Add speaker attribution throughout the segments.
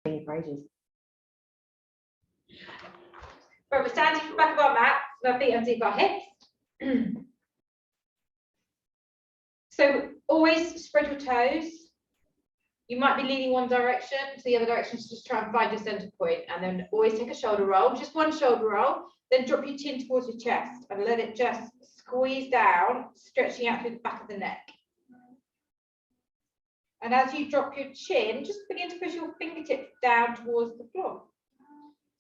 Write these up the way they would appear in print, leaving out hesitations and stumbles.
Speaker 1: Right,
Speaker 2: we're standing at the back of our mat, with our feet underneath our hips. So always spread your toes. You might be leaning one direction to the other direction to just try and find your center point, and then always take a shoulder roll, just one shoulder roll, then drop your chin towards your chest and let it just squeeze down, stretching out through the back of the neck. And as you drop your chin, just begin to push your fingertips down towards the floor.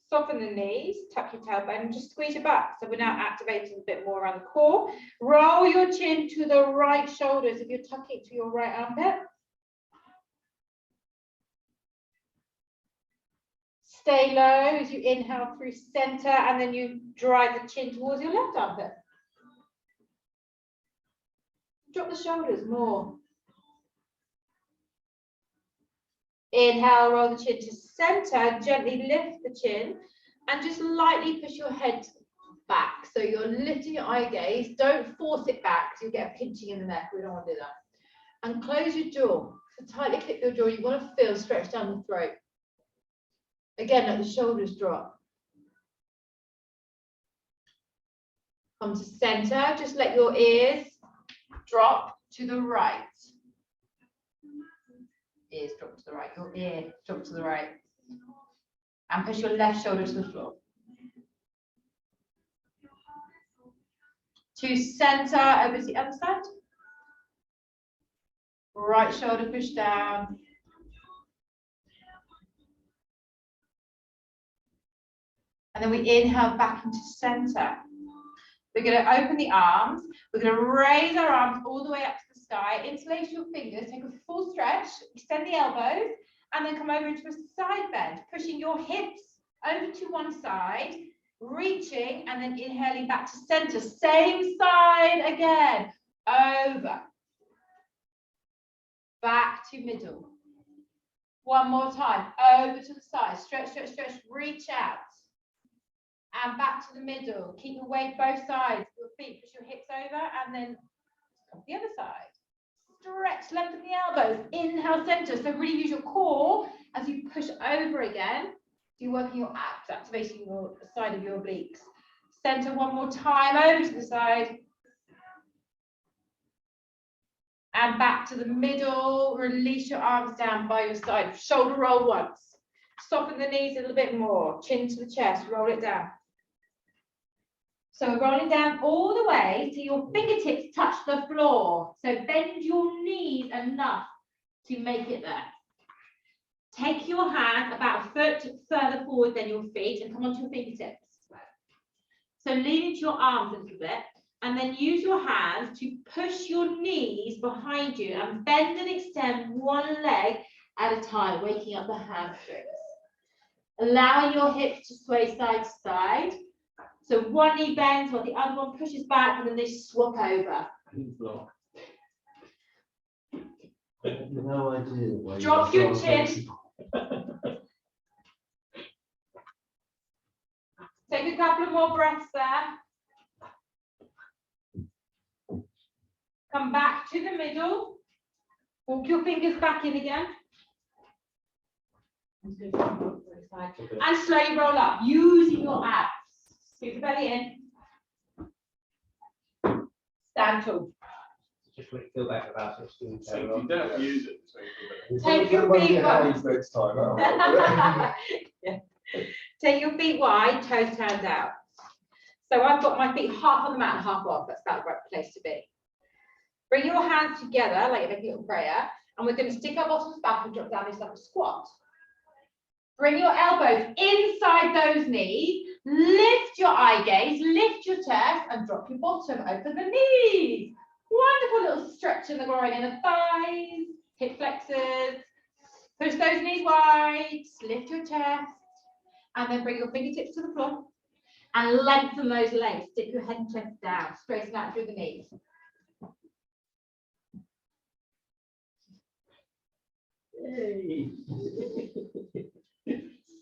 Speaker 2: Soften the knees, tuck your tailbone, and just squeeze your back. So we're now activating a bit more around the core. Roll your chin to the right shoulder as if you're tucking to your right armpit. Stay low as you inhale through center, and then you drive the chin towards your left armpit. Drop the shoulders more. Inhale, roll the chin to center, gently lift the chin, and just lightly push your head back. So you're lifting your eye gaze. Don't force it back, so you'll get a pinching in the neck. We don't want to do that. And close your jaw. So tightly clip your jaw. You want to feel stretched down the throat. Again, let the shoulders drop. Come to center. Just let your ears drop to the right. Ears drop to the right. Your ear drop to the right. And push your left shoulder to the floor. To center, over to the other side. Right shoulder push down. And then we inhale back into center. We're going to open the arms. We're going to raise our arms all the way up to the sky. Interlace your fingers. Take a full stretch. Extend the elbows. And then come over into a side bend. Pushing your hips over to one side. Reaching. And then inhaling back to center. Same side again. Over. Back to middle. One more time. Over to the side. Stretch, stretch, stretch. Reach out. And back to the middle. Keep your weight both sides. Your feet, push your hips over, and then come to the other side. Stretch, lengthen the elbows. Inhale, center. So really use your core as you push over again. So you're working your abs, activating your side of your obliques. Center one more time, over to the side. And back to the middle. Release your arms down by your side. Shoulder roll once. Soften the knees a little bit more. Chin to the chest. Roll it down. So we're rolling down all the way till your fingertips touch the floor. So bend your knees enough to make it there. Take your hands about a foot further forward than your feet and come onto your fingertips. So lean into your arms a little bit and then use your hands to push your knees behind you and bend and extend one leg at a time, waking up the hamstrings. Allowing your hips to sway side to side. So one knee bends while the other one pushes back, and then they swap over.
Speaker 3: No idea.
Speaker 2: Drop your chin. Take a couple of more breaths there. Come back to the middle. Walk your fingers back in again. And slowly roll up, using your abs. Scoot the belly in. Stand tall.
Speaker 3: Just want to feel better about it.
Speaker 4: So if you don't use it,
Speaker 2: take your feet wide.
Speaker 4: Next time,
Speaker 2: Yeah. Take your feet wide, toes turned out. So I've got my feet half on the mat and half off. That's about the right place to be. Bring your hands together like you're making a little prayer, and we're going to stick our bottoms back and drop down this like a squat. Bring your elbows inside those knees, lift your eye gaze, lift your chest, and drop your bottom, open the knees. Wonderful little stretch in the groin and the thighs, hip flexors. Push those knees wide, lift your chest, and then bring your fingertips to the floor and lengthen those legs. Stick your head and chest down, straighten out through the knees.
Speaker 3: Yay.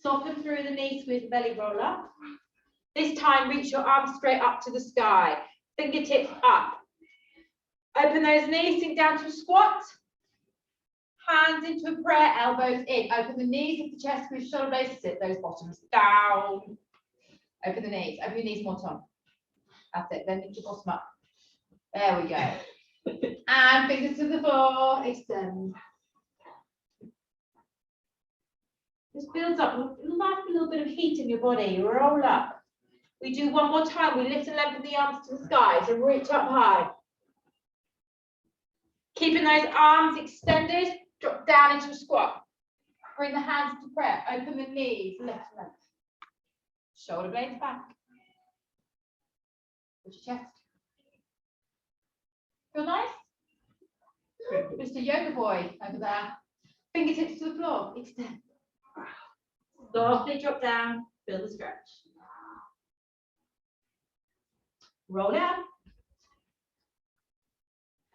Speaker 2: Soften through the knees, squeeze the belly, roll up. This time, reach your arms straight up to the sky. Fingertips up. Open those knees, sink down to a squat. Hands into a prayer, elbows in. Open the knees, lift the chest, squeeze shoulder blades, sit those bottoms down. Open the knees, open your knees more, Tom. That's it, then lift your bottom up. There we go. And fingers to the floor, extend. This builds up a nice little bit of heat in your body. Roll up. We do one more time. We lift and lengthen the arms to the sky. So reach up high. Keeping those arms extended, drop down into a squat. Bring the hands to prayer. Open the knees, lift them. Shoulder blades back. Put your chest. Feel nice? Mr. Yoga Boy over there. Fingertips to the floor. Extend. Softly drop down. Feel the stretch. Roll down.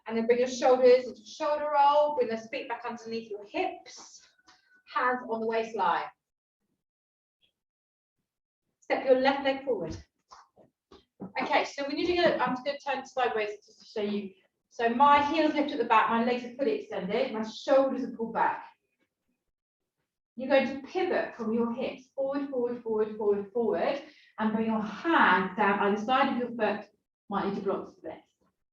Speaker 2: And then bring your shoulders into shoulder roll. Bring the feet back underneath your hips. Hands on the waistline. Step your left leg forward. Okay, so when you're doing it, I'm just going to turn sideways just to show you. So my heels lift at the back, my legs are fully extended, my shoulders are pulled back. You're going to pivot from your hips, forward, forward, forward, forward, forward, and bring your hands down either side of your foot. Might need to block the split.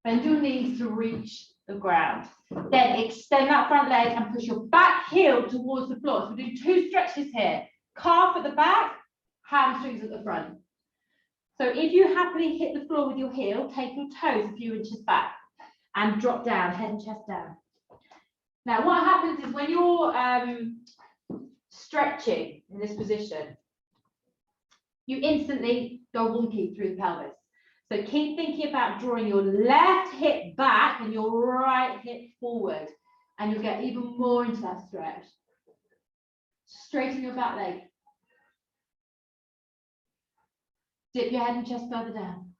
Speaker 2: Bend your knees to reach the ground. Then extend that front leg and push your back heel towards the floor. So we do two stretches here. Calf at the back, hamstrings at the front. So if you happily hit the floor with your heel, take your toes a few inches back and drop down, head and chest down. Now what happens is when you're stretching in this position, you instantly go wonky through the pelvis. So keep thinking about drawing your left hip back and your right hip forward, and you'll get even more into that stretch. Straighten your back leg. Dip your head and chest further down.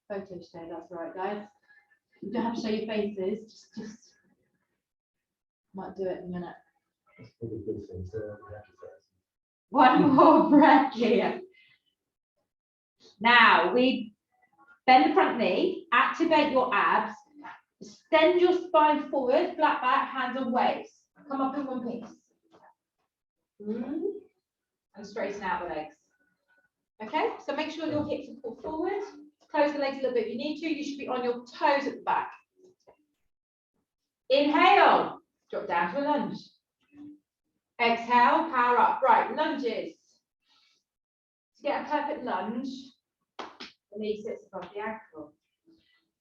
Speaker 2: Photo today, that's right, guys. You don't have to show your faces, just might do it in a minute. One more breath here. Now we bend the front knee, activate your abs, extend your spine forward, flat back, hands on waist. Come up in one piece. And straighten out the legs. Okay, so make sure your hips are pulled forward. Close the legs a little bit if you need to. You should be on your toes at the back. Inhale, drop down to a lunge. Exhale, power up. Right, lunges. To get a perfect lunge, the knee sits above the ankle.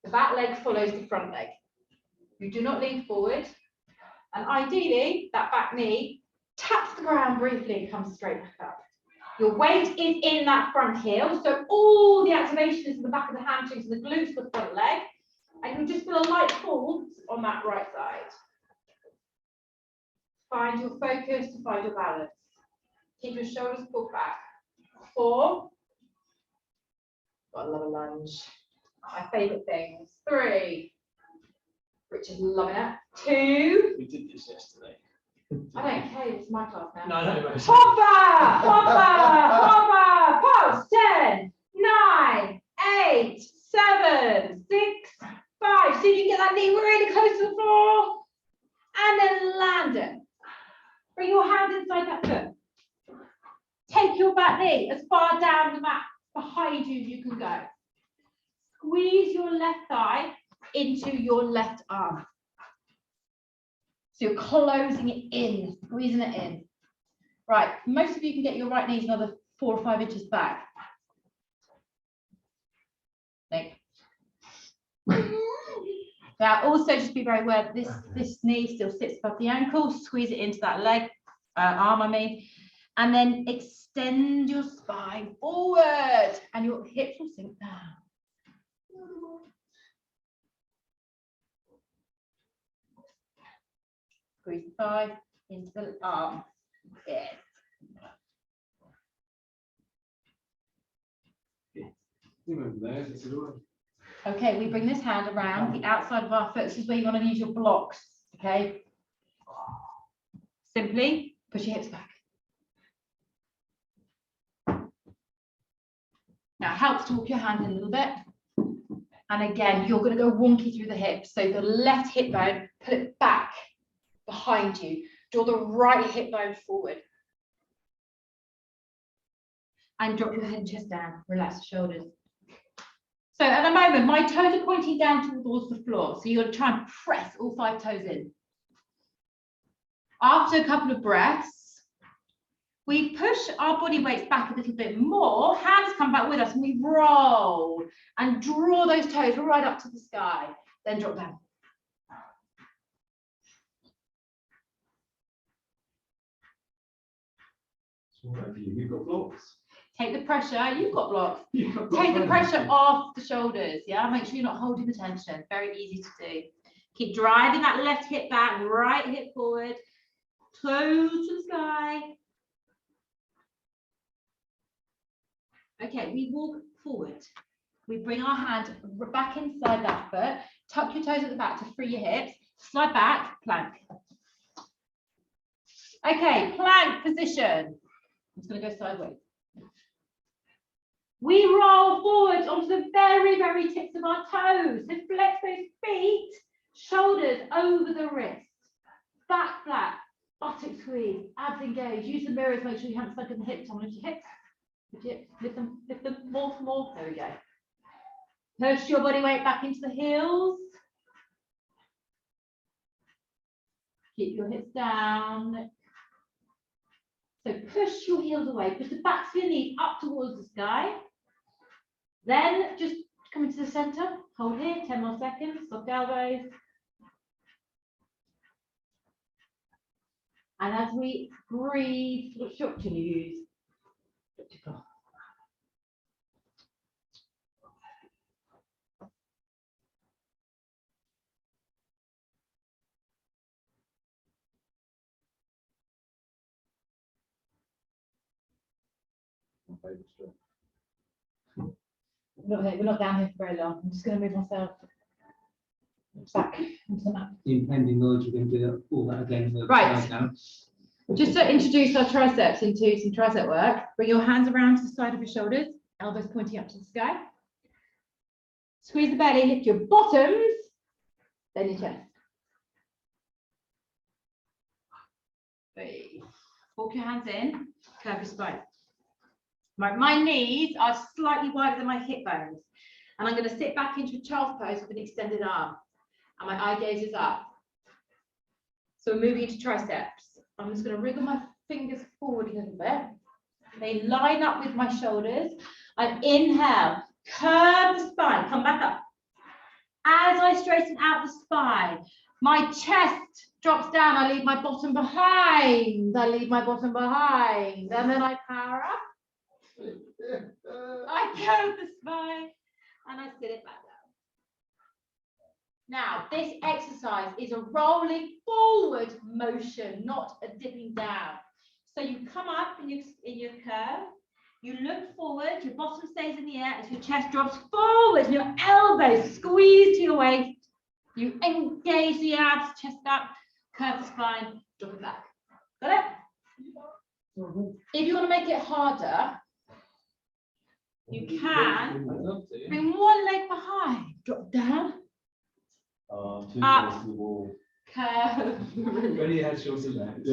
Speaker 2: The back leg follows the front leg. You do not lean forward. And ideally, that back knee taps the ground briefly and comes straight back up. Your weight is in that front heel, so all the activation is in the back of the hamstrings and the glutes for the front leg, and you'll just feel a light pull on that right side. Find your focus to find your balance. Keep your shoulders pulled back. 4. Got another lunge. My favourite things. 3. Richard's loving it. 2.
Speaker 3: We did this yesterday.
Speaker 2: I don't care, it's my class now.
Speaker 3: No.
Speaker 2: Hopper, hopper, hopper, pause. 10, 9, 8, 7, 6, 5. See if you can get that knee really close to the floor. And then land it. Bring your hand inside that foot. Take your back knee as far down the mat behind you as you can go. Squeeze your left thigh into your left arm. So you're closing it in, squeezing it in. Right, most of you can get your right knees another 4 or 5 inches back. Now also just be very aware that this knee still sits above the ankle, squeeze it into that leg, arm I mean, and then extend your spine forward and your hips will sink down. Squeeze the thigh into the arm. Yes. Okay, we bring this hand around the outside of our foot. This is where you want to use your blocks. Okay. Simply push your hips back. Now it helps to walk your hand in a little bit. And again, you're going to go wonky through the hips. So the left hip bone, put it back behind you. Draw the right hip bone forward. And drop your head and chest down. Relax the shoulders. So at the moment, my toes are pointing down towards the floor. So you're going to try and press all 5 toes in. After a couple of breaths, we push our body weights back a little bit more. Hands come back with us and we roll and draw those toes right up to the sky. Then drop down.
Speaker 4: You've got blocks.
Speaker 2: Take the pressure, you've got blocks. Take the pressure off the shoulders, yeah? Make sure you're not holding the tension. Very easy to do. Keep driving that left hip back, right hip forward, toes to the sky. Okay, we walk forward. We bring our hand back inside that foot, tuck your toes at the back to free your hips, slide back, plank. Okay, plank position. I'm just going to go sideways. We roll forward onto the very, very tips of our toes. So flex those feet, shoulders over the wrist, back flat, buttock squeeze, abs engaged. Use the mirrors, make sure you haven't stuck in the hips. Lift your hips, lift them more. There we go. Push your body weight back into the heels. Keep your hips down. So push your heels away, push the backs of your knees up towards the sky. Then just come into the center, hold here, 10 more seconds, soft elbows. And as we breathe, what shot can you use? We're not down here for very long. I'm just going to move myself back into the mat.
Speaker 3: The impending noise, you're going to do all that again.
Speaker 2: Right. Just to introduce our triceps into some tricep work, bring your hands around to the side of your shoulders, elbows pointing up to the sky. Squeeze the belly, lift your bottoms, then your chest. Walk your hands in, curve your spine. My knees are slightly wider than my hip bones. And I'm going to sit back into a child's pose with an extended arm. And my eye gaze is up. So we're moving into triceps. I'm just going to wriggle my fingers forward a little bit. They line up with my shoulders. I inhale, curve the spine, come back up. As I straighten out the spine, my chest drops down. I leave my bottom behind. And then I power up. I curve the spine and I sit it back down. Now, this exercise is a rolling forward motion, not a dipping down. So you come up in your curve, you look forward, your bottom stays in the air as your chest drops forward, your elbows squeeze to your waist. You engage the abs, chest up, curve the spine, drop it back. Got it? If you want to make it harder, you can bring one leg behind, drop down,
Speaker 4: Too
Speaker 2: up,
Speaker 4: close to the wall.
Speaker 2: curve.
Speaker 4: When he had shorter legs.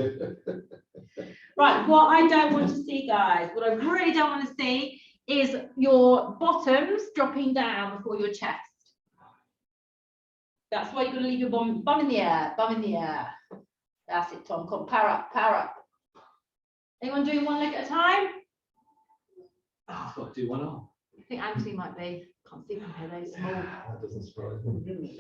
Speaker 2: Right, what I don't want to see, guys, what I really don't want to see is your bottoms dropping down before your chest. That's why you're going to leave your bum in the air, bum in the air. That's it, Tom. Come, power up, power up. Anyone doing one leg at a time?
Speaker 4: Oh, I've got to do one arm.
Speaker 2: I think Anthony might be. Can't see from here, they're small.
Speaker 4: That doesn't surprise me.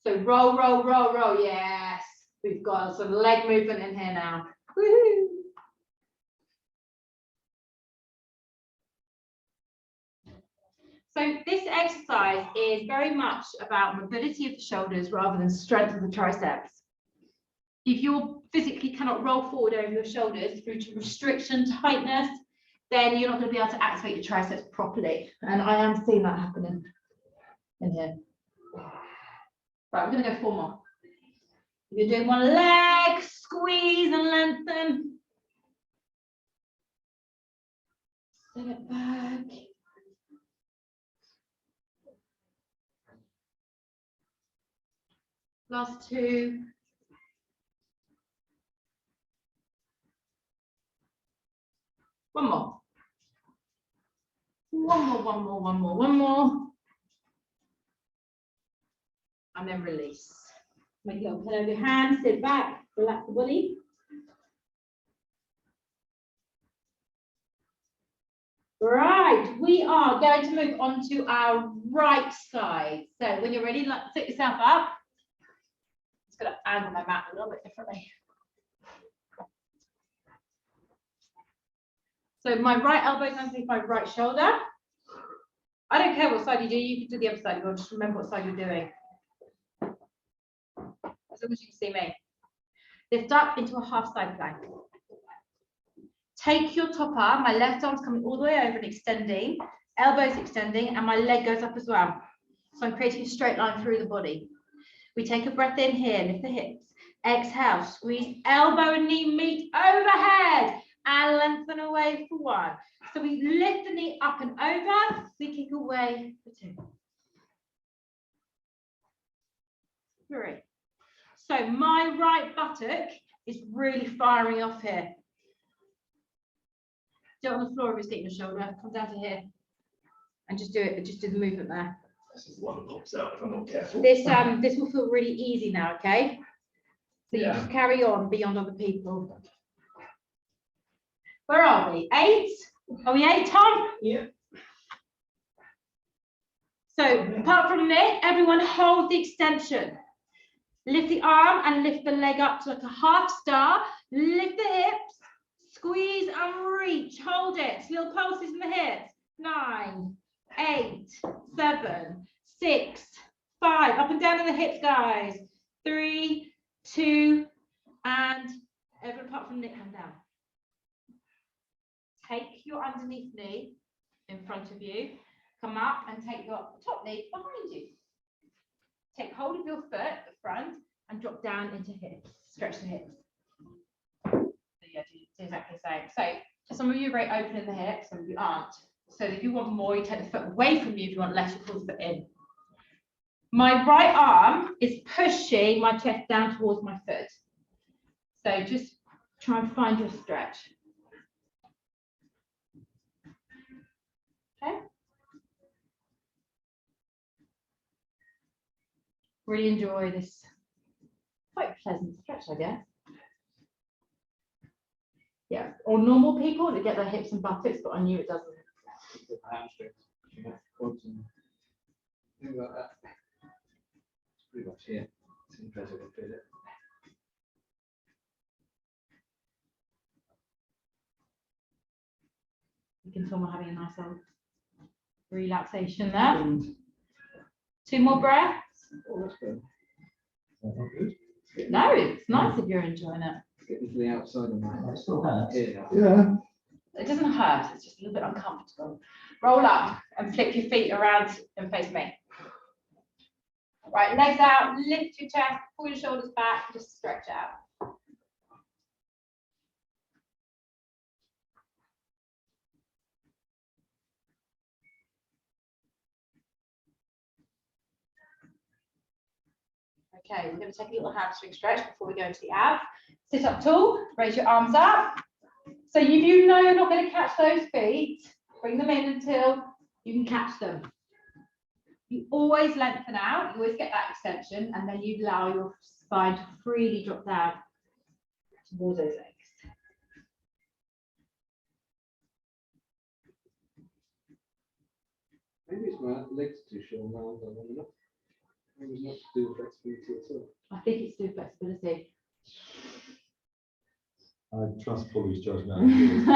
Speaker 2: So roll, roll, roll, roll. Yes. We've got some leg movement in here now. Woohoo. So this exercise is very much about mobility of the shoulders rather than strength of the triceps. If you physically cannot roll forward over your shoulders through to restriction, tightness, then you're not going to be able to activate your triceps properly. And I am seeing that happening in here. Right, we're going to go 4 more. If you're doing one leg, squeeze and lengthen. Sit it back. Last two. One more. One more. And then release. Make a little pillow with your hands, sit back, relax the body. Right, we are going to move on to our right side. So when you're ready, sit yourself up. Just going to angle my mat a little bit differently. So my right elbow is underneath my right shoulder. I don't care what side you do, you can do the other side, you'll just remember what side you're doing. As long as you can see me. Lift up into a half side plank. Take your top arm, my left arm's coming all the way over and extending, elbows extending, and my leg goes up as well. So I'm creating a straight line through the body. We take a breath in here, lift the hips. Exhale, squeeze elbow and knee meet overhead and lengthen away for one. So we lift the knee up and over, we kick away for two. Three. So my right buttock is really firing off here. Do it on the floor if it's getting your shoulder. Come down to here. And just do it, just do the movement there.
Speaker 4: This is the one that pops out if I'm not careful.
Speaker 2: This will feel really easy now, okay? So
Speaker 4: Yeah.
Speaker 2: you just carry on beyond other people. Where are we? 8? Are we 8, Tom?
Speaker 4: Yeah.
Speaker 2: So apart from Nick, everyone hold the extension. Lift the arm and lift the leg up to like a half star. Lift the hips, squeeze and reach. Hold it. Little pulses in the hips. 9, 8, 7, 6, 5. Up and down in the hips, guys. 3, 2, and everyone apart from Nick, come down. Take your underneath knee in front of you. Come up and take your top knee behind you. Take hold of your foot at the front and drop down into hips. Stretch the hips. So yeah, do exactly the same. So some of you are very open in the hips, some of you aren't. So if you want more, you take the foot away from you. If you want less, you pull the foot in. My right arm is pushing my chest down towards my foot. So just try and find your stretch. Okay. Really enjoy this quite pleasant stretch, I guess. Yeah, or normal people that get their hips and buttocks, but on you it doesn't.
Speaker 4: Hamstrings, quads and things like that. It's pretty much here. It's impressive to feel it.
Speaker 2: You can feel we're having a nice old relaxation there. 2 more breaths.
Speaker 4: Oh, that's good. That's not good.
Speaker 2: No, it's nice if you're enjoying it.
Speaker 4: It's getting to the outside of my
Speaker 3: That still hurts.
Speaker 4: Yeah.
Speaker 2: It doesn't hurt, it's just a little bit uncomfortable. Roll up and flip your feet around and face me. Right, legs out, lift your chest, pull your shoulders back, just stretch out. Okay, we're going to take a little hamstring stretch before we go into the abs. Sit up tall, raise your arms up. So if you know you're not going to catch those feet, bring them in until you can catch them. You always lengthen out, you always get that extension, and then you allow your spine to freely drop down towards those legs.
Speaker 4: Maybe it's my legs too short now. I don't know. Maybe it's not to do with flexibility at all.
Speaker 2: I think it's through flexibility.
Speaker 1: I trust Paulie's judgment.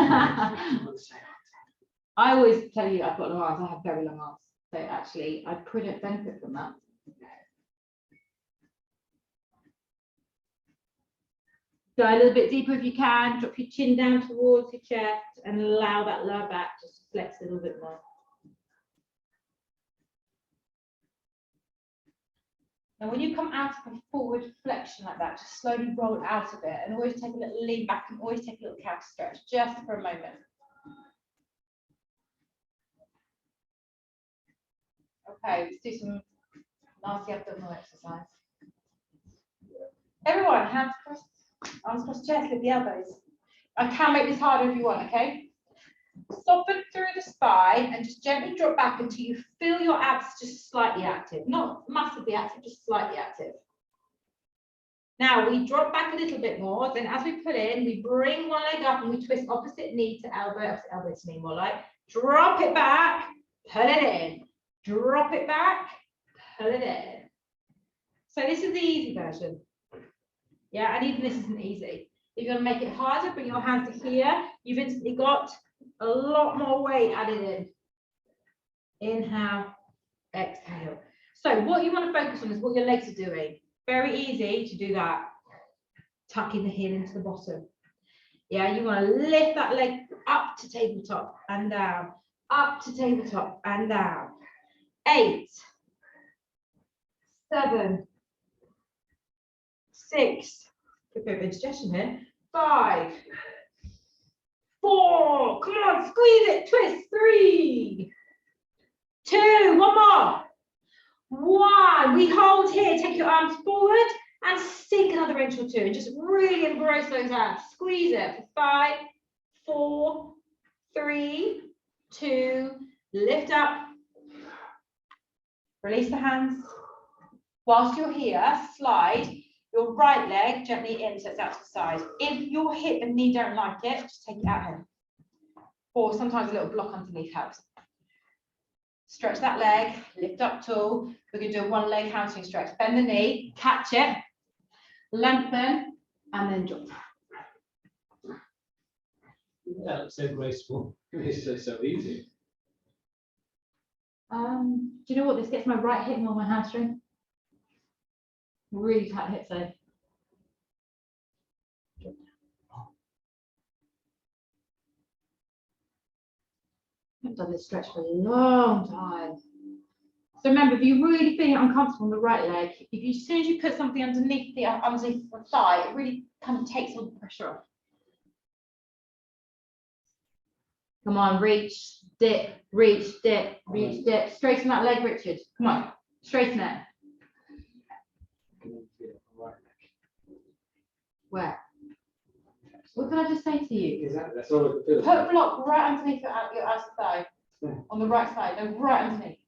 Speaker 2: I always tell you I've got long arms, I have very long arms. So actually, I pretty benefit from that. Go a little bit deeper if you can, drop your chin down towards your chest and allow that lower back just to flex a little bit more. And when you come out of a forward flexion like that, just slowly roll out of it and always take a little lean back and always take a little counter stretch just for a moment. Okay, let's do some nasty abdominal exercise. Everyone, hands crossed, arms crossed chest, lift the elbows. I can make this harder if you want, okay? Soften through the spine and just gently drop back until you feel your abs just slightly active. Not massively active, just slightly active. Now we drop back a little bit more. Then as we pull in, we bring one leg up and we twist opposite knee to elbow, opposite elbow to knee, more like. Drop it back, pull it in. Drop it back, pull it in. So this is the easy version. Yeah, and even this isn't easy. If you're going to make it harder, bring your hands to here. You've instantly got a lot more weight added in. Inhale, exhale. So what you want to focus on is what your legs are doing. Very easy to do that. Tucking the heel into the bottom. Yeah, you want to lift that leg up to tabletop and down. Up to tabletop and down. 8, 7, 6, a bit of indigestion here. 5, 4, come on, squeeze it, twist. 3, 2, one more. 1, we hold here, take your arms forward and sink another inch or 2 and just really embrace those abs. Squeeze it for 5, 4, 3, 2, lift up. Release the hands. Whilst you're here, slide your right leg gently in so it's out to the side. If your hip and knee don't like it, just take it out here. Or sometimes a little block underneath helps. Stretch that leg, lift up tall. We're going to do a one leg hamstring stretch. Bend the knee, catch it, lengthen, and then drop.
Speaker 3: That looks so graceful.
Speaker 4: It's so easy.
Speaker 2: Do you know what? This gets my right hip on my hamstring. Really tight hip though. I've done this stretch for a long time. So remember, if you're really feeling uncomfortable on the right leg, as soon as you put something underneath the thigh, it really kind of takes all the pressure off. Come on, reach, dip, reach, dip, reach, dip. Straighten that leg, Richard. Come on, straighten it. Where? What did I just say to you?
Speaker 4: Exactly, that's all I can feel.
Speaker 2: Put a block right underneath your outer thigh, on the right side, no, right underneath.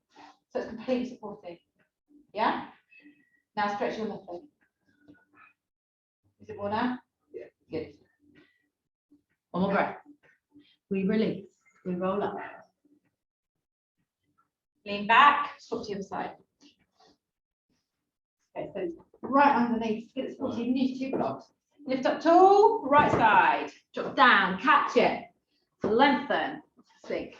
Speaker 2: So it's completely supporting. Yeah? Now stretch your left leg. Is it more now?
Speaker 4: Yeah.
Speaker 2: Good. One more breath. We release. We roll up. Lean back, swap to the other side. Okay, so right underneath, get it supported. You can use 2 blocks. Lift up tall, right side. Drop down, catch it. Lengthen, sink.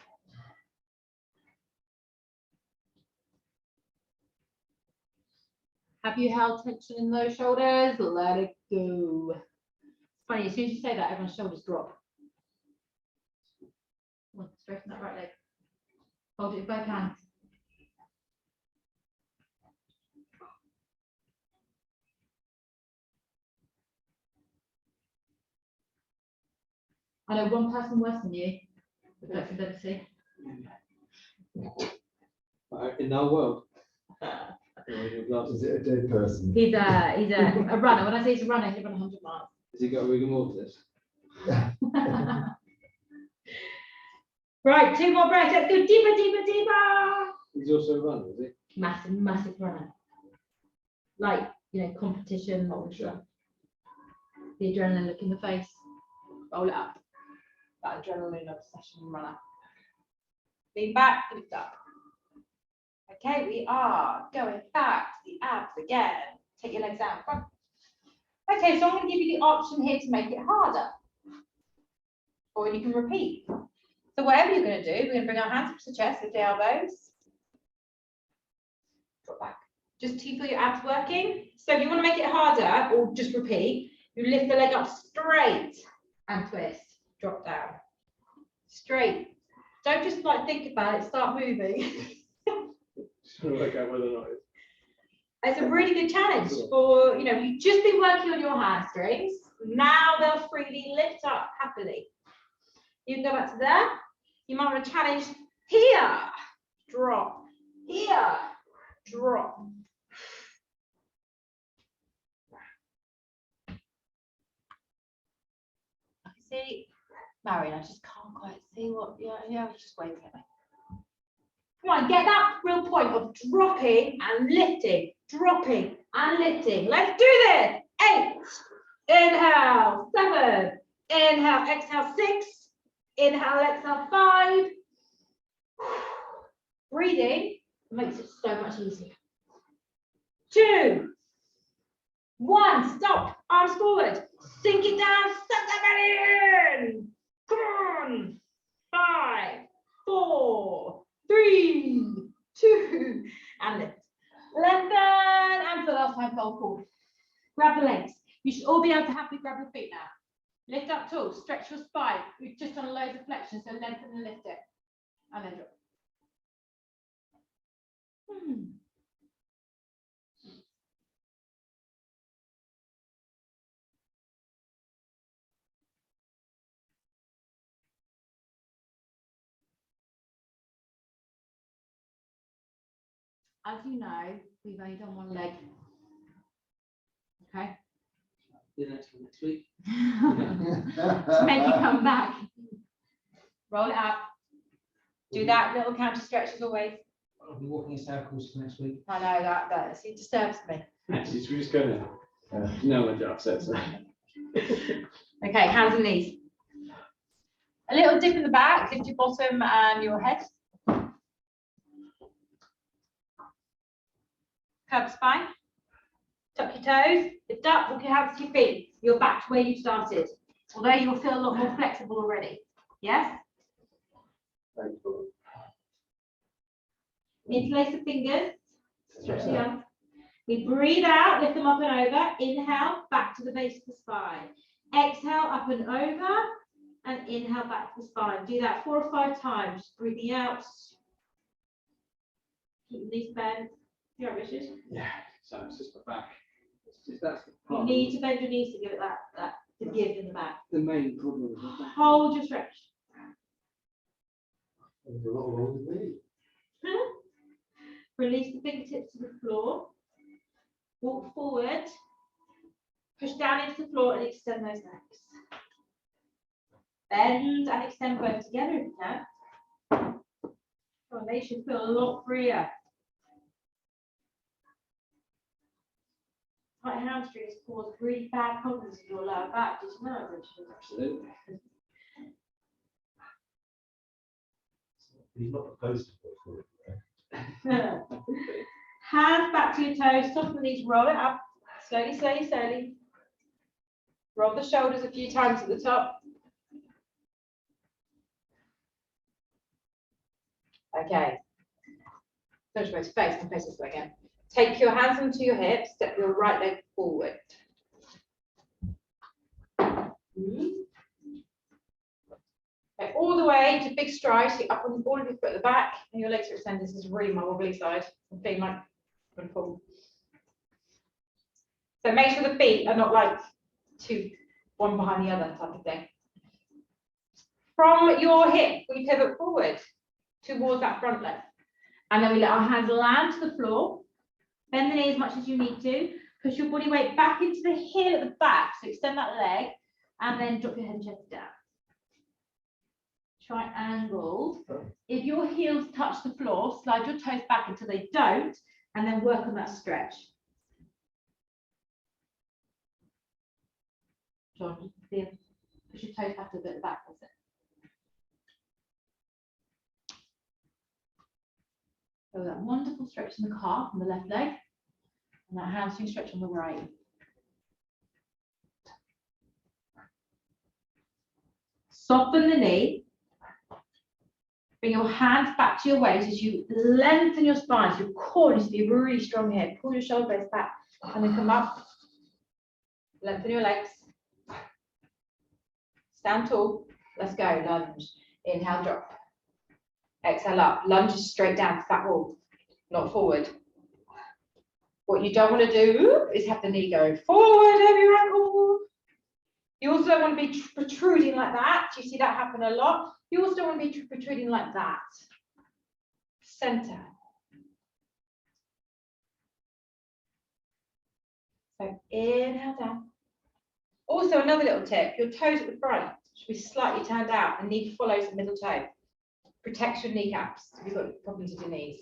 Speaker 2: Have you held tension in those shoulders? Let it go. It's funny, as soon as you say that, everyone's shoulders drop. Come on, straighten that right leg. Hold it with both hands. I know one person worse than you with flexibility.
Speaker 4: In our world.
Speaker 1: Is it a dead person?
Speaker 2: He's a runner. When I say he's a runner, he'll run 100 miles.
Speaker 4: Has he got a rigor mortis?
Speaker 2: Right, 2 more breaths. Let's go deeper, deeper, deeper.
Speaker 4: He's also a runner, is he?
Speaker 2: Massive, massive runner. Like, you know, competition.
Speaker 4: Oh, sure.
Speaker 2: The adrenaline look in the face. Roll it up. That adrenaline obsession runner. Lean back, lift up. Okay, we are going back to the abs again. Take your legs out in front. Okay, so I'm going to give you the option here to make it harder. Or you can repeat. So whatever you're going to do, we're going to bring our hands up to the chest with the elbows. Drop back. Just to feel your abs working. So if you want to make it harder, or just repeat, you lift the leg up straight and twist. Drop down. Straight. Don't just like think about it, start moving.
Speaker 4: Work out whether or not
Speaker 2: It's a really good challenge for, you know, you've just been working on your hamstrings. Now they'll freely lift up happily. You can go back to there. You might want to challenge here, drop, here, drop. see, Marion, I just can't quite see what, yeah, just wave at me. Come on, get that real point of dropping and lifting, dropping and lifting. Let's do this. 8, inhale, 7, inhale, exhale, 6, inhale, exhale, 5. Breathing makes it so much easier. 2, 1, stop, arms forward, sink it down, suck that belly in. Come on. 5, 4, 3, 2, and lift. Lengthen, and for the last time, fold forward. Grab the legs. You should all be able to happily grab your feet now. Lift up tall, stretch your spine. We've just done loads of flexion, so lengthen and lift it. And then drop. As you know, we've only done one leg. Okay?
Speaker 3: The next one next week.
Speaker 2: To make you come back. Roll it up. Do that little counter stretch as always.
Speaker 3: I'll be walking in circles for next week.
Speaker 2: I know that it disturbs me.
Speaker 4: Actually, should we just go now? No one's upset, so.
Speaker 2: Okay, hands and knees. A little dip in the back, lift your bottom and your head. Curve spine. Tuck your toes, lift up, walk your hands to your feet. You're back to where you started. Although you'll feel a lot more flexible already. Yes? Interlace the fingers, stretch the arms. We breathe out, lift them up and over. Inhale, back to the base of the spine. Exhale, up and over. And inhale, back to the spine. Do that 4 or 5 times. Breathing out. Keep the knees bent. You all right, Richard?
Speaker 4: Yeah, so it's just my back. That's the
Speaker 2: You
Speaker 4: part.
Speaker 2: need to bend your knees to give it that to give in the back.
Speaker 4: The main problem with my back.
Speaker 2: Hold your stretch.
Speaker 1: There's a lot wrong with me.
Speaker 2: Release the fingertips to the floor. Walk forward. Push down into the floor and extend those legs. Bend and extend both together if you can. Oh, they should feel a lot freer. Tight hamstrings cause really bad problems in your lower back. Did you know, Richard?
Speaker 4: Absolutely.
Speaker 1: He's not supposed to go for it.
Speaker 2: Hands back to your toes, soften the knees, roll it up. Slowly, slowly, slowly. Roll the shoulders a few times at the top. Okay. Don't show face, and face this way again. Take your hands onto your hips, step your right leg forward. Okay, all the way to big strides, so up on all of your foot at the back, and your legs are extended. This is really my wobbly side. I'm feeling like I'm going to fall. So make sure the feet are not like one behind the other type of thing. From your hip, we pivot forward towards that front leg. And then we let our hands land to the floor. Bend the knee as much as you need to. Push your body weight back into the heel at the back. So extend that leg and then drop your head and chest down. Triangle. If your heels touch the floor, slide your toes back until they don't, and then work on that stretch. John, push your toes back a bit back. That's it. So that wonderful stretch in the calf on the left leg, and that hamstring stretch on the right. Soften the knee. Bring your hands back to your waist as you lengthen your spine. So your core needs to be really strong here. Pull your shoulder blades back and then come up. Lengthen your legs. Stand tall. Let's go. Lunge. Inhale, drop. Exhale up. Lunge straight down to that wall, not forward. What you don't want to do is have the knee go forward over your ankle. You also don't want to be protruding like that. You see that happen a lot. You also don't want to be protruding like that. Center. So inhale down. Also another little tip, your toes at the front. should be slightly turned out. The knee follows the middle toe. Protects your kneecaps if you've got problems with your knees.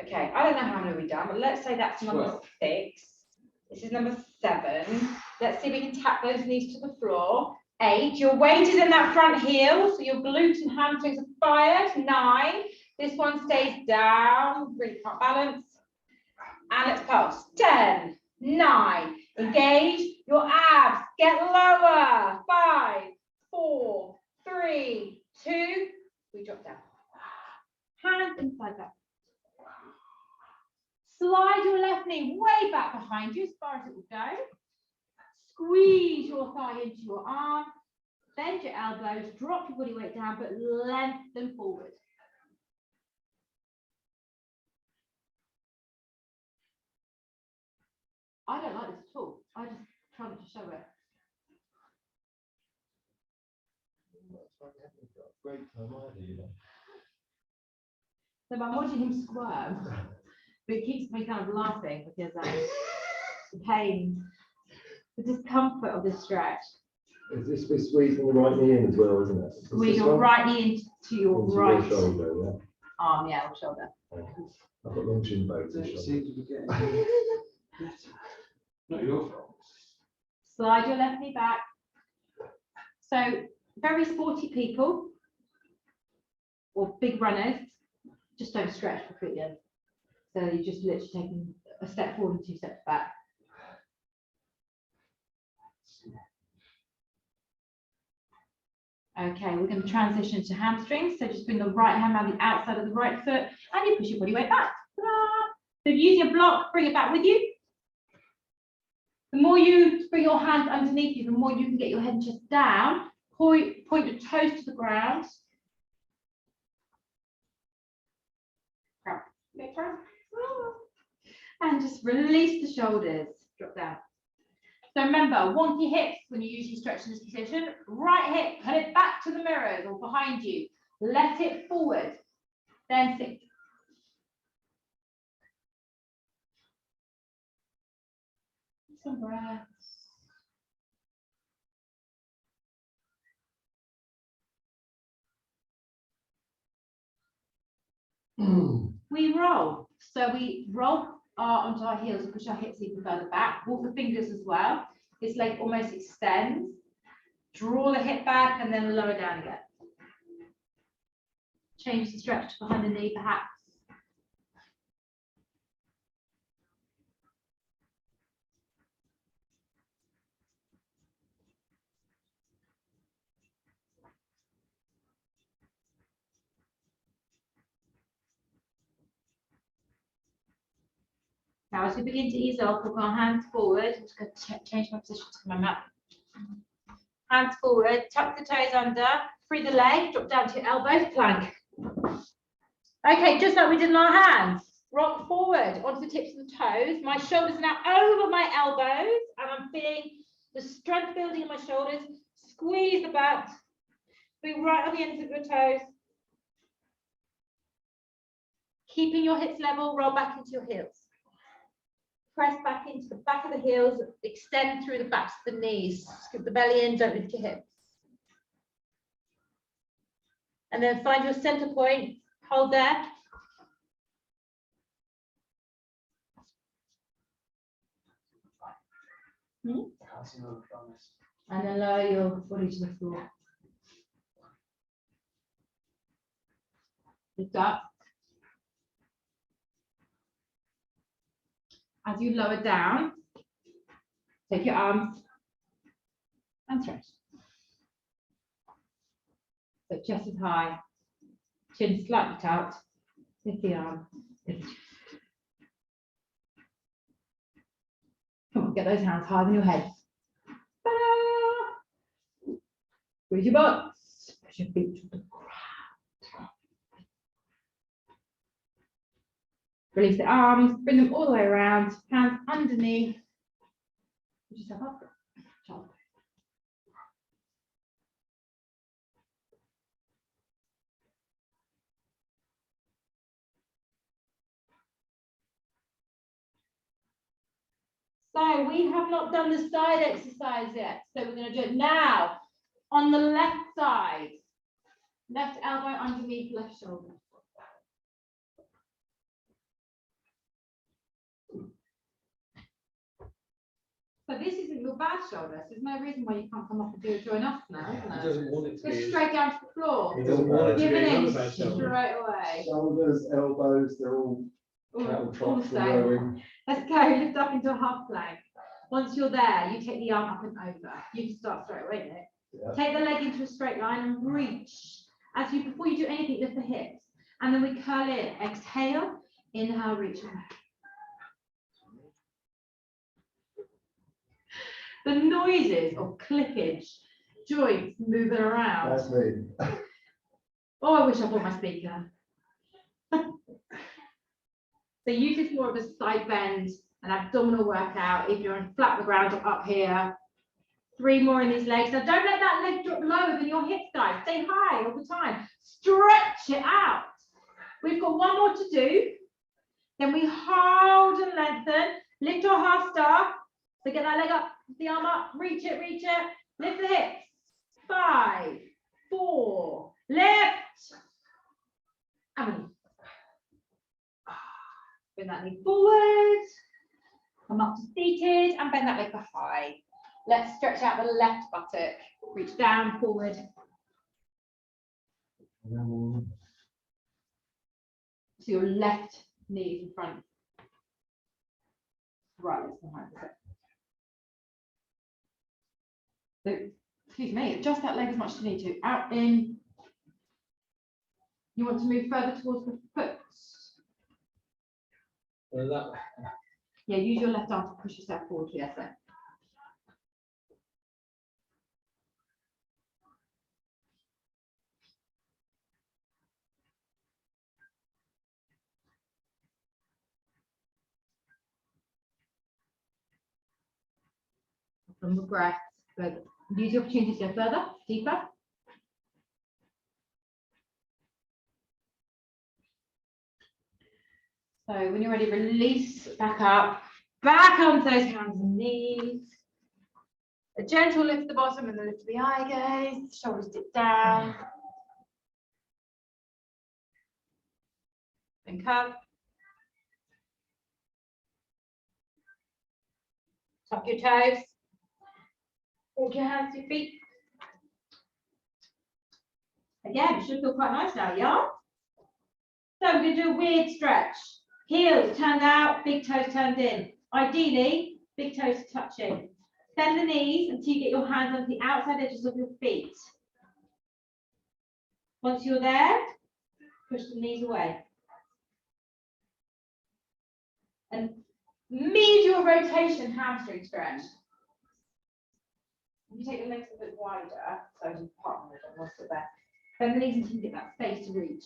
Speaker 2: Okay, I don't know how many we've done, but let's say that's number
Speaker 4: 12.
Speaker 2: 6. This is number 7. Let's see if we can tap those knees to the floor. 8. Your weight is in that front heel, so your glutes and hamstrings are fired. 9. This one stays down, really can't balance. And let's pulse. 10, 9. Engage your abs. Get lower. 5, 4, 3, 2. We drop down. Hands inside that. Slide your left knee way back behind you as far as it will go. Squeeze your thigh into your arm. Bend your elbows. Drop your body weight down, but lengthen forward. I don't like this at all. I just try to show it.
Speaker 1: Great time, I do, you know.
Speaker 2: So I'm watching him squirm, but it keeps me kind of laughing because the pain, the discomfort of this stretch.
Speaker 1: Is this with squeezing the right knee in as well, isn't it?
Speaker 2: Squeeze your right knee into your
Speaker 1: Into
Speaker 2: right
Speaker 1: your shoulder, yeah.
Speaker 2: arm, yeah, or shoulder.
Speaker 1: I've got long shin bones.
Speaker 3: Don't
Speaker 1: and
Speaker 3: seem
Speaker 1: shoulders.
Speaker 3: to be getting better. Not your fault.
Speaker 2: Slide your left knee back. So very sporty people or big runners just don't stretch completely. So you're just literally taking a step forward and 2 steps back. Okay, we're going to transition to hamstrings. So just bring the right hand around the outside of the right foot and you push your body weight back. So use your block, bring it back with you. The more you bring your hands underneath you, the more you can get your head and chest down. Point your toes to the ground. And just release the shoulders. Drop down. So remember, wonky hips when you usually stretch in this position. Right hip, put it back to the mirrors or behind you. Let it forward. Then sink. Some breaths. We roll. So we roll onto our heels and push our hips even further back. Walk the fingers as well. This leg almost extends. Draw the hip back and then lower down again. Change the stretch behind the knee perhaps. Now, as we begin to ease off, we'll go our hands forward. I'm just going to change my position to my mat. Hands forward, tuck the toes under, free the leg, drop down to your elbows, plank. Okay, just like we did in our hands. Rock forward onto the tips of the toes. My shoulders are now over my elbows, and I'm feeling the strength building in my shoulders. Squeeze the back. Be right on the ends of your toes. Keeping your hips level, roll back into your heels. Press back into the back of the heels, extend through the backs of the knees. Scoop the belly in, don't lift your hips. And then find your center point, hold there. And then lower your body to the floor. Lift up. As you lower down, take your arms and stretch. So chest is high, chin slightly tucked, lift the arm. Lift. Come on, get those hands higher than your head. Squeeze your butts, push your feet to the ground. Release the arms, bring them all the way around, hands underneath. Push yourself up. Child. So we have not done the side exercise yet. So we're going to do it now on the left side. Left elbow underneath left shoulder. So this isn't your bad shoulder. So there's no reason why you can't come up and do a join us now,
Speaker 4: He
Speaker 2: isn't there?
Speaker 4: doesn't want it to
Speaker 2: Go
Speaker 4: be.
Speaker 2: straight down to the floor.
Speaker 1: He doesn't want it to
Speaker 2: Give
Speaker 1: be
Speaker 2: it in
Speaker 1: another bad
Speaker 2: straight
Speaker 1: shoulder.
Speaker 2: away.
Speaker 1: Shoulders, elbows, they're all
Speaker 2: All
Speaker 1: cattle
Speaker 2: the
Speaker 1: trots
Speaker 2: same.
Speaker 1: rowing.
Speaker 2: Let's go, lift up into a half plank. Once you're there, you take the arm up and over. You can start straight away, Nick.
Speaker 1: Yeah.
Speaker 2: Take the leg into a straight line and reach. Before you do anything, lift the hips. And then we curl in. Exhale, inhale, reach away. The noises of clickage, joints moving around.
Speaker 1: That's me.
Speaker 2: Oh, I wish I bought my speaker. So use this more of a side bend, an abdominal workout. If you're on flat on the ground or up here. 3 more in these legs. Now don't let that leg drop lower than your hips, guys. Stay high all the time. Stretch it out. We've got 1 more to do. Then we hold and lengthen. Lift our half star. So get that leg up, the arm up, reach it, lift the hips. 5, 4, lift. And bring that knee forward. Come up to seated and bend that leg behind. Let's stretch out the left buttock. Reach down, forward. So your left knee is in front. Right, it's behind. So, excuse me, adjust that leg as much as you need to. Out, in. You want to move further towards the foot.
Speaker 4: That.
Speaker 2: Yeah, use your left arm to push yourself forward. Yes, sir. From the breath, but use the opportunity to go further, deeper. So when you're ready, release back up, back onto those hands and knees. A gentle lift at the bottom and then lift the eye gaze, shoulders dip down. And curve. Tuck your toes. Hold your hands to your feet. Again, it should feel quite nice now, yeah? So we're going to do a weird stretch. Heels turned out, big toes turned in. Ideally, big toes touching. Bend the knees until you get your hands onto the outside edges of your feet. Once you're there, push the knees away. And medial rotation hamstring stretch. You take the legs a bit wider, so you partner with them, sit there. Bend the knees until you get that space to reach.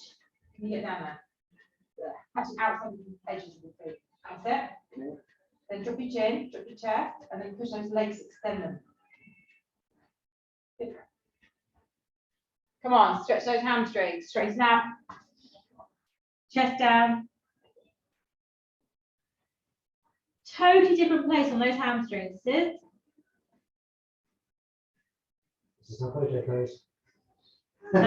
Speaker 2: Can you get down there? Yeah. Actually, outside of the edges of the feet. That's it. Yeah. Then drop your chin, drop your chest, and then push those legs, extend them. Good. Come on, stretch those hamstrings. Straighten out. Chest down. Totally different place on those hamstrings. Sit.
Speaker 1: This is a photo pose.
Speaker 2: No.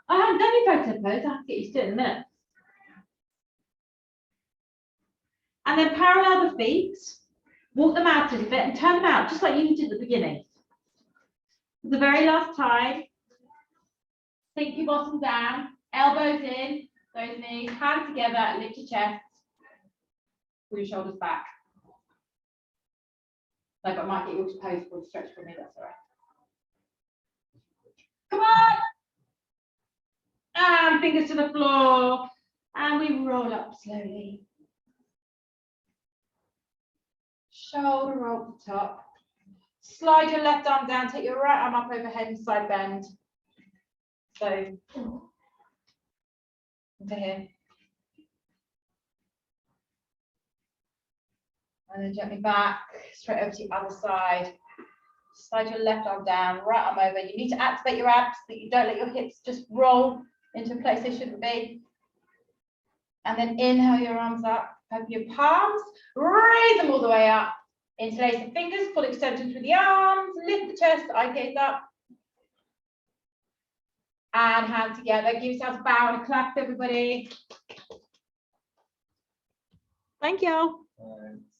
Speaker 2: I haven't done your photo pose. I have to get used to it in a minute. And then parallel the feet, walk them out a little bit and turn them out, just like you did at the beginning. For the very last time, sink your bottom down, elbows in, those knees, hands together, lift your chest, pull your shoulders back. No, but I might get you to pose for the stretch for me, that's all right. Come on! And fingers to the floor, and we roll up slowly. Shoulder roll to the top. Slide your left arm down, take your right arm up overhead and side bend. So, into here. And then gently back, straight over to the other side. Slide your left arm down, right arm over. You need to activate your abs so that you don't let your hips just roll into a place they shouldn't be. And then inhale your arms up, open your palms, raise them all the way up. Interlace the fingers, full extension through the arms, lift the chest, eye gaze up. And hand together, give yourself a bow and a clap, everybody. Thank you.
Speaker 4: Thanks.